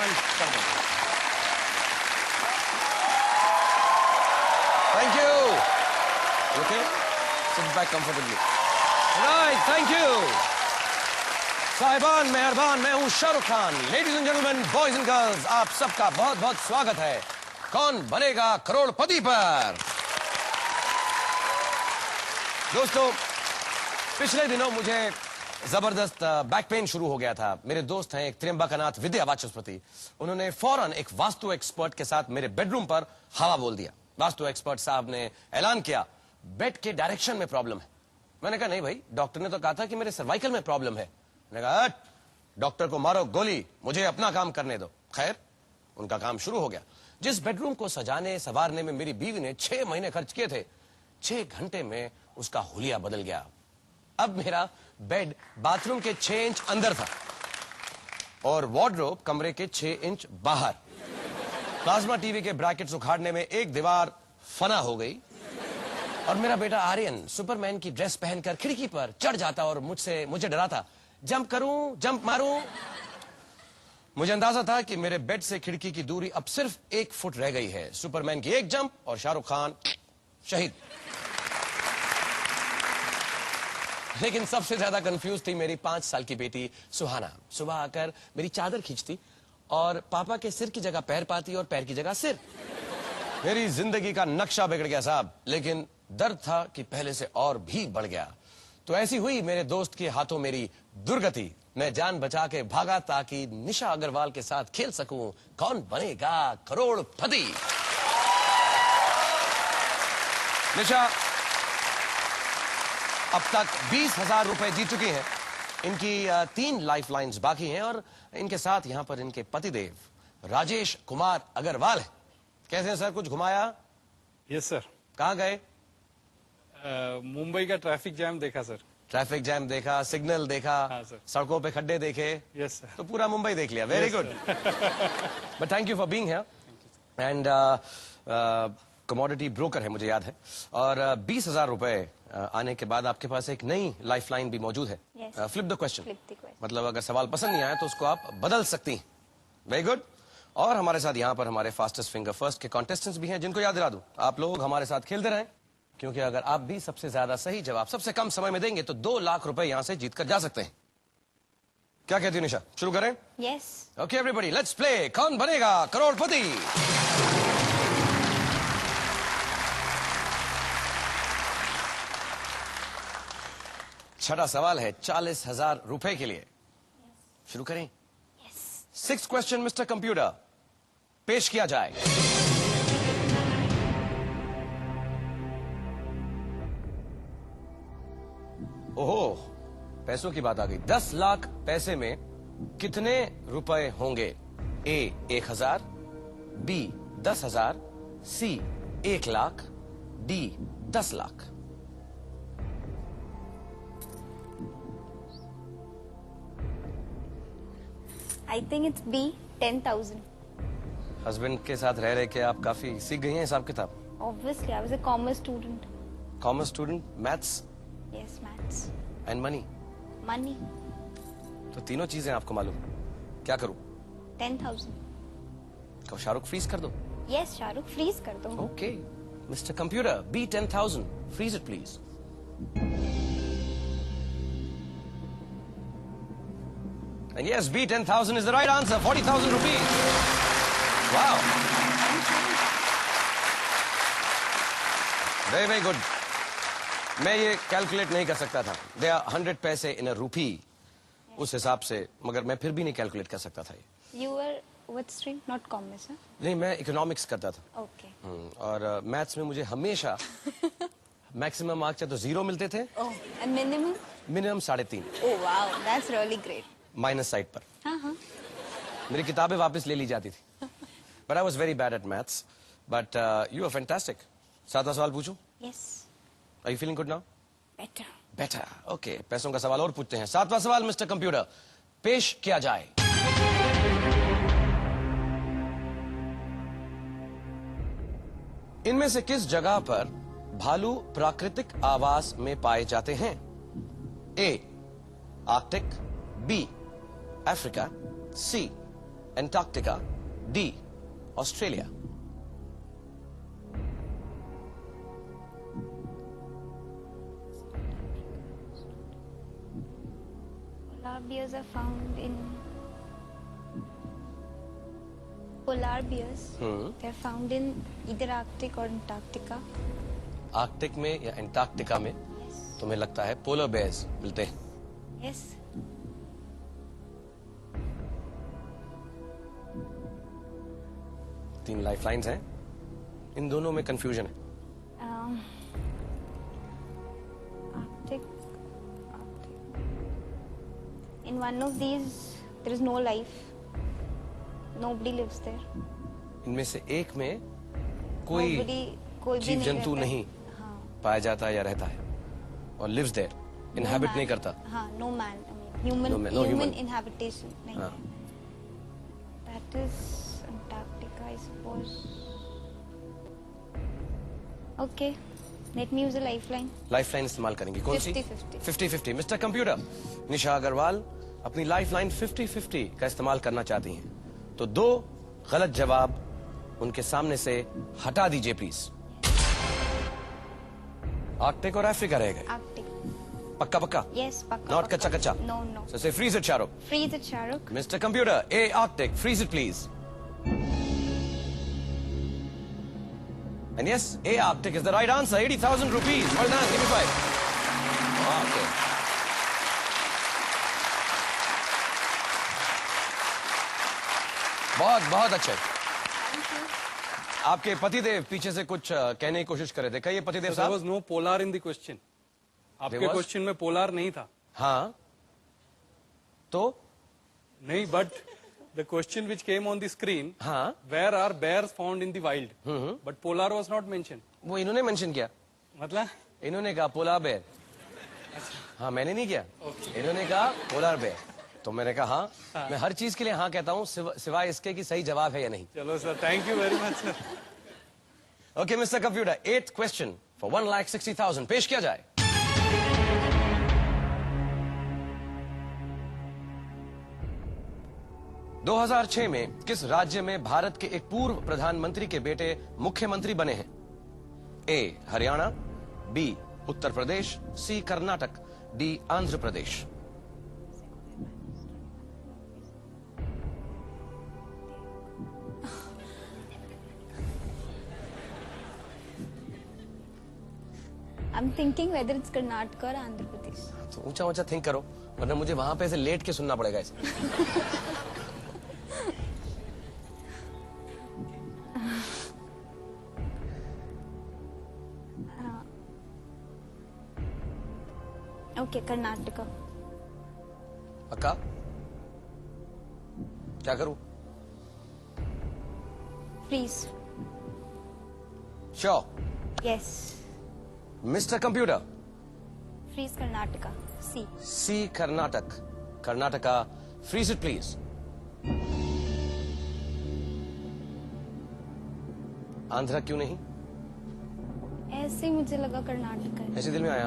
And thank you. Okay, sit back comfortably. Right, thank you साहिबान, मेहरबान। मैं हूं Shahrukh Khan. Ladies and gentleman, boys and girls, आप सबका बहुत बहुत स्वागत है कौन बनेगा करोड़पति पर। दोस्तों, पिछले दिनों मुझे जबरदस्त बैक पेन शुरू हो गया था। मेरे दोस्त हैं एक त्र्यंबकनाथ विद्या वाचस्पति, उन्होंने फौरन एक वास्तु एक्सपर्ट के साथ मेरे बेडरूम पर हवा बोल दिया। वास्तु एक्सपर्ट साहब ने ऐलान किया बेड के डायरेक्शन में प्रॉब्लम है। मैंने कहा नहीं भाई, डॉक्टर ने तो कहा था कि मेरे सर्वाइकल में प्रॉब्लम है। मैंने कहा डॉक्टर को मारो गोली, मुझे अपना काम करने दो। खैर, उनका काम शुरू हो गया। जिस बेडरूम को सजाने संवारने में मेरी बीवी ने 6 महीने खर्च किए थे, 6 घंटे में उसका हुलिया बदल गया। अब मेरा बेड बाथरूम के 6 इंच अंदर था और वार्डरोब कमरे के 6 इंच बाहर। प्लाज्मा टीवी के ब्रैकेट्स उखाड़ने में एक दीवार फना हो गई और मेरा बेटा आर्यन सुपरमैन की ड्रेस पहनकर खिड़की पर चढ़ जाता और मुझे डराता, जंप करूं, जंप मारूं। मुझे अंदाजा था कि मेरे बेड से खिड़की की दूरी अब सिर्फ 1 फुट रह गई है। सुपरमैन की एक जंप और शाहरुख खान शहीद। लेकिन सबसे ज्यादा कंफ्यूज थी मेरी 5 साल की बेटी सुहाना। सुबह आकर मेरी चादर खींचती और पापा के सिर की जगह पैर पाती और पैर की जगह सिर। मेरी जिंदगी का नक्शा बिगड़ गया साहब, लेकिन दर्द था कि पहले से और भी बढ़ गया। तो ऐसी हुई मेरे दोस्त के हाथों मेरी दुर्गति। मैं जान बचा के भागा ताकि निशा अग्रवाल के साथ खेल सकूं कौन बनेगा करोड़पति। निशा अब तक 20,000 रुपए जीत चुकी हैं। इनकी 3 लाइफ लाइन्स बाकी हैं और इनके साथ यहां पर इनके पतिदेव राजेश कुमार अग्रवाल है। कैसे हैं सर, कुछ घुमाया? Yes sir. कहाँ गए? मुंबई का ट्रैफिक जैम देखा सर। ट्रैफिक जैम देखा, सिग्नल देखा, हाँ सर। सड़कों पे खड्डे देखे। Yes sir. तो पूरा मुंबई देख लिया। Very good. But thank you for being here. And commodity broker है, मुझे याद है। और 20,000 रुपए आने के बाद आपके पास एक नई लाइफलाइन भी मौजूद है। Flip the question. मतलब अगर सवाल पसंद नहीं आया तो उसको आप बदल सकती हैं। Very good. और हमारे साथ यहाँ पर हमारे फास्टेस्ट फिंगर फर्स्ट के कॉन्टेस्टेंट्स भी हैं, जिनको याद दिला दूं, आप लोग हमारे साथ खेलते रहें, क्योंकि अगर आप भी सबसे ज्यादा सही जवाब सबसे कम समय में देंगे तो 2 लाख रुपए यहां से जीत कर जा सकते हैं। क्या कहती हो निशा, शुरू करें? Yes. Okay everybody, let's play कौन बनेगा करोड़पति। छठा सवाल है 40,000 रुपए के लिए। शुरू करें? Yes. 6th question mister computer, पेश किया जाए। ओहो, पैसों की बात आ गई। 10 लाख पैसे में कितने रुपए होंगे? A 1,000, B 10,000, C 1 lakh, D 10 lakh. I think it's B, 10,000. Husband के साथ रह रहे के आप काफी सीख गई हैं हिसाब किताब। Obviously, I was a commerce student. Commerce student, maths Yes, maths. And money, Money, तो तीनों चीजें आपको मालूम। क्या करूं? 10,000. कब शाहरुख फ्रीज कर दो? Yes, शाहरुख फ्रीज कर दो। Okay mister computer, B 10,000, freeze it please. And yes, B 10,000 is the right answer. 40,000 rupees. Wow. Very, very good. मैं ये कैलकुलेट नहीं कर सकता था। There are 100 पैसे in a rupee. उस हिसाब से, मगर मैं फिर भी नहीं कैलकुलेट कर सकता था ये। You were what stream? Not commerce, huh? नहीं, मैं इकोनॉमिक्स करता था। Okay. और मैथ्स में मुझे हमेशा मैक्सिमम मार्क्स या तो 0 मिलते थे, Oh, and minimum? Minimum 3.5 Oh, wow, that's really great. Minus side पर। हाँ। मेरी किताबें वापस ले ली जाती थी। But I was very bad at maths, but you are fantastic. 7वां सवाल पूछूं? Yes. Are you feeling good now? Better. Better. Okay, पैसों का सवाल और पूछते हैं। 7वां सवाल मिस्टर कंप्यूटर, पेश किया जाए। इनमें से किस जगह पर भालू प्राकृतिक आवास में पाए जाते हैं? A Arctic, B Africa, C Antarctica, D Australia. Polar bears are found in polar bears. They're found in either Arctic or Antarctica. Arctic में या एंटार्क्टिका में Yes. तुम्हें लगता है पोलर बेयर्स मिलते हैं? Yes. तीन लाइफलाइंस हैं, इन दोनों में कंफ्यूजन है। Arctic. In one of these, there is no life. Nobody lives there. इनमें से एक में कोई कोई भी जीव जंतु रहता है। नहीं हाँ. पाया जाता है या रहता है और लिव्स देयर, इनहैबिट नहीं करता। हाँ, no man. I mean, human. No man, no human. inhabitation नहीं हाँ. है. That is Antarctica, I suppose. Okay, let me use a lifeline. Lifeline इस्तेमाल करेंगे, कौन सी? 50-50. 50-50। मिस्टर कंप्यूटर, निशा अग्रवाल अपनी लाइफलाइन 50-50 का इस्तेमाल करना चाहती हैं, तो दो गलत जवाब उनके सामने से हटा दीजिए प्लीज। आर्कटिक और अफ्रीका रहेगा। Arctic. पक्का पक्का? Yes, पक्का. Not पक्का. कच्चा कच्चा? No, no. So say freeze it, Shahrukh. Freeze it, Shahrukh. Mr. Computer, A Arctic, freeze it please. And yes, A Arctic is the right answer. 80,000 rupees. Well done. Give me 5. Okay. बहुत बहुत अच्छे। आपके पतिदेव पीछे से कुछ कहने की कोशिश कर रहे थे। कहिए पतिदेव There साहब। was no polar in the question. आपके was? क्वेश्चन में पोलार नहीं था। हाँ, तो नहीं, but the question which came on the screen, हाँ, where are bears found in the wild? But polar was not mentioned. वो इन्होंने मेंशन किया। मतलब इन्होंने कहा पोलार बेयर। हाँ, मैंने नहीं किया। इन्होंने कहा पोलार बेयर, तो मैंने कहा हाँ। मैं हर चीज के लिए हाँ कहता हूँ सिवाय इसके कि सही जवाब है या नहीं। चलो sir, thank you very much sir. Okay mister computer, 8th question for 1,60,000 पेश किया जाए। दो 2006 में किस राज्य में भारत के एक पूर्व प्रधानमंत्री के बेटे मुख्यमंत्री बने हैं? A Haryana, B Uttar Pradesh, C Karnataka, D Andhra Pradesh. I'm thinking whether it's Karnataka or Andhra Pradesh. तो ऊंचा ऊंचा थिंक करो, वरना मुझे वहां पे ऐसे लेट के सुनना पड़ेगा इसे। Okay, Karnataka. पक्का? क्या करूं? Freeze. Sure? Yes. Mister computer, Freeze Karnataka. C. C Karnataka, Karnataka, freeze it please. Andhra क्यों नहीं? ऐसे ही मुझे लगा कर्नाटका है। ऐसे दिल में आया।